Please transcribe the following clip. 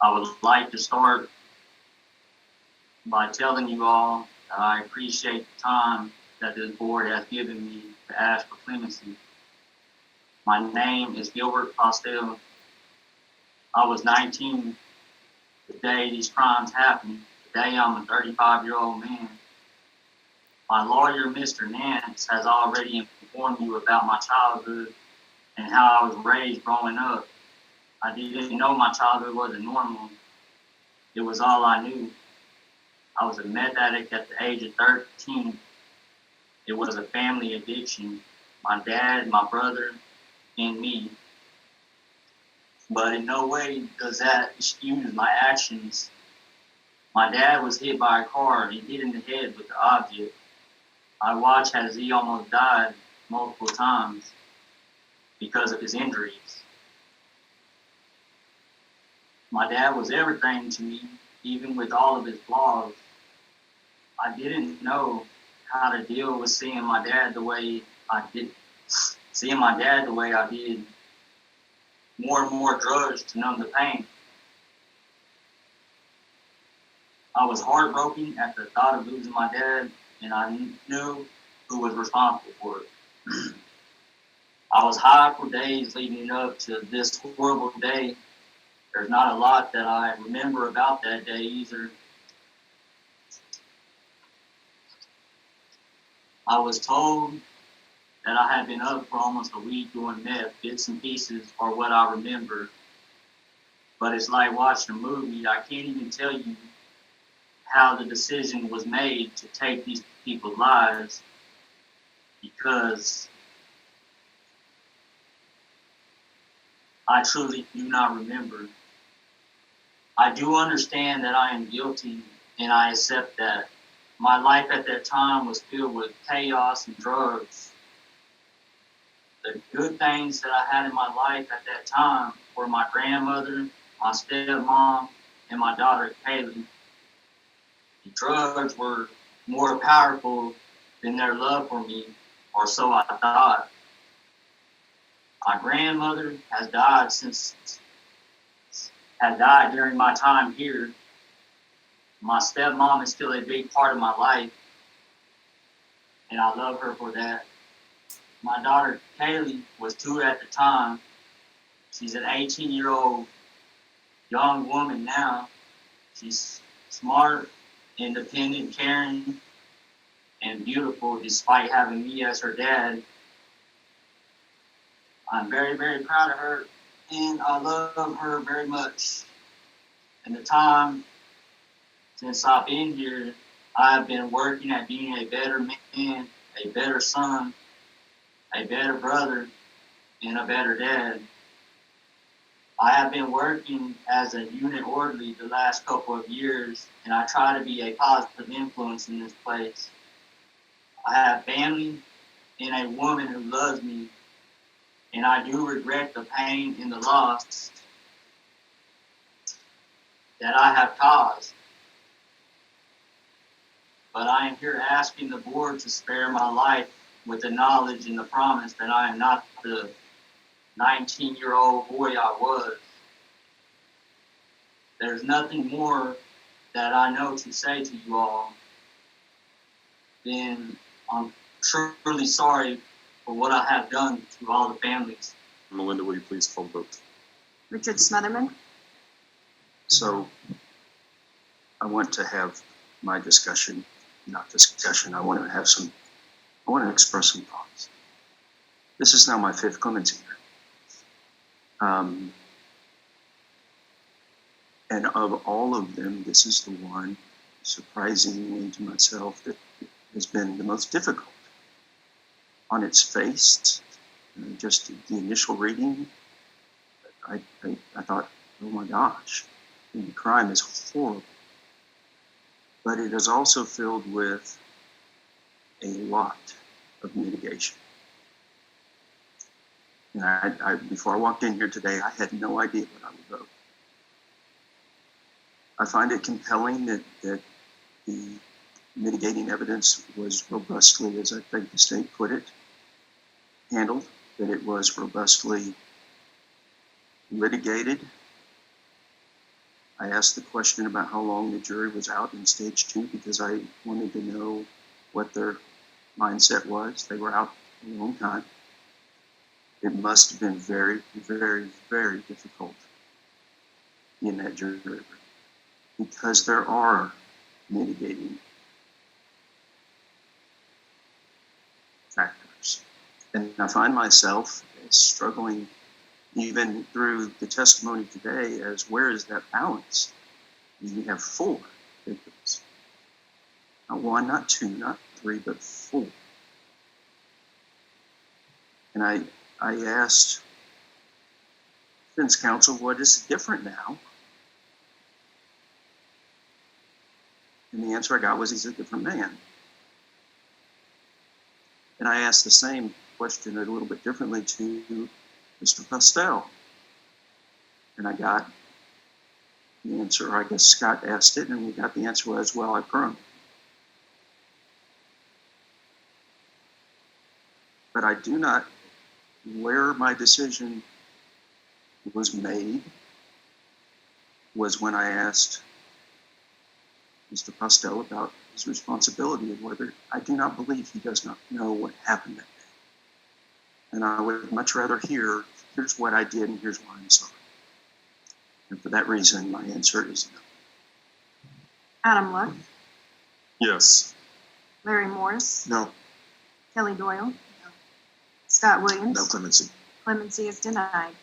I would like to start by telling you all that I appreciate the time that this board has given me to ask for clemency. My name is Gilbert Postelle. I was 19 the day these crimes happened. Today I'm a 35-year-old man. My lawyer, Mr. Nance, has already informed you about my childhood and how I was raised growing up. I didn't know my childhood wasn't normal. It was all I knew. I was a meth addict at the age of 13. It was a family addiction. My dad, my brother, and me. But in no way does that excuse my actions. My dad was hit by a car and hit in the head with the object. I watched as he almost died multiple times because of his injuries. My dad was everything to me, even with all of his flaws. I didn't know how to deal with seeing my dad the way I did. More and more drugs to numb the pain. I was heartbroken at the thought of losing my dad, and I knew who was responsible for it. I was high for days leading up to this horrible day. There's not a lot that I remember about that day either. I was told that I had been up for almost a week doing meth. Bits and pieces are what I remember. But it's like watching a movie. I can't even tell you how the decision was made to take these people's lives because I truly do not remember. I do understand that I am guilty, and I accept that. My life at that time was filled with chaos and drugs. The good things that I had in my life at that time were my grandmother, my stepmom, and my daughter, Kaylee. The drugs were more powerful than their love for me, or so I thought. My grandmother has died during my time here. My stepmom is still a big part of my life, and I love her for that. My daughter, Kaylee, was 2 at the time. She's an 18-year-old young woman now. She's smart, independent, caring, and beautiful despite having me as her dad. I'm very, very proud of her, and I love her very much. In the time since I've been here, I've been working at being a better man, a better son, a better brother, and a better dad. I have been working as a unit orderly the last couple of years, and I try to be a positive influence in this place. I have family and a woman who loves me, and I do regret the pain and the loss that I have caused. But I am here asking the board to spare my life with the knowledge and the promise that I am not the 19-year-old boy I was. There's nothing more that I know to say to you all than I'm truly sorry for what I have done to all the families. Melinda, will you please call the vote? Richard Smotherman. So I want to have my discussion, not discussion. I want to express some thoughts. This is now my 5th clemency hearing. And of all of them, this is the one, surprisingly to myself, that has been the most difficult. On its face, just the initial reading, I thought, oh my gosh, the crime is horrible. But it is also filled with a lot of mitigation. And before I walked in here today, I had no idea what I would vote. I find it compelling that the mitigating evidence was robustly, as I think the state put it, handled, that it was robustly litigated. I asked the question about how long the jury was out in stage 2 because I wanted to know what their mindset was. They were out a long time. It must have been very, very, very difficult in that jury room because there are mitigating factors. And I find myself struggling even through the testimony today as where is that balance? You have 4 victims. Not 1, not 2, not 3, but 4. And I asked defense counsel, what is different now? And the answer I got was he's a different man. And I asked the same question a little bit differently to Mr. Postelle. And I got the answer, I guess Scott asked it, and we got the answer was, well, I've grown. But I do not, where my decision was made was when I asked Mr. Postelle about his responsibility and whether I do not believe he does not know what happened that day. And I would much rather hear, here's what I did and here's why I'm sorry. And for that reason, my answer is no. Adam Luck, Yes. Larry Morris, No. Kelly Doyle, Scott Williams. No clemency. Clemency is denied.